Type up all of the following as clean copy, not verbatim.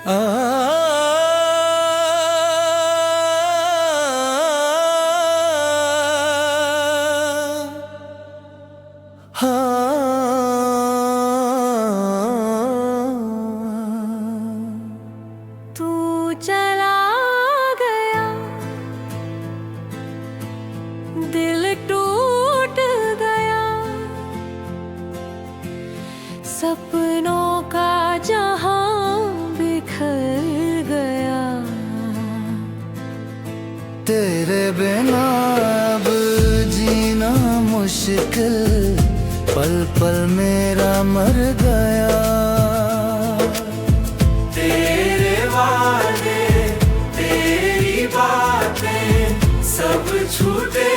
तू चला गया, दिल टूट गया, सपनों का जहां बिखर गया। तेरे बिना अब जीना मुश्किल, पल पल मेरा मर गया। तेरे वादे तेरी बातें सब झूठे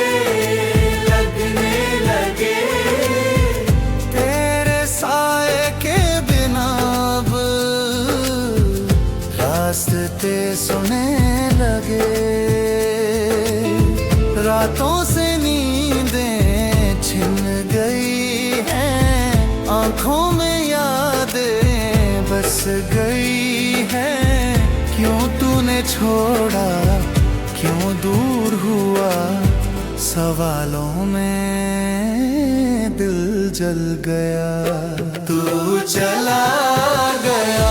लगने लगे। तेरे साए के बिना अब रास्ते सुने लगे। रातों से नींदें छिन गई हैं, आंखों में यादें बस गई हैं। क्यों तूने छोड़ा, क्यों दूर हुआ, सवालों में दिल जल गया। तू चला गया,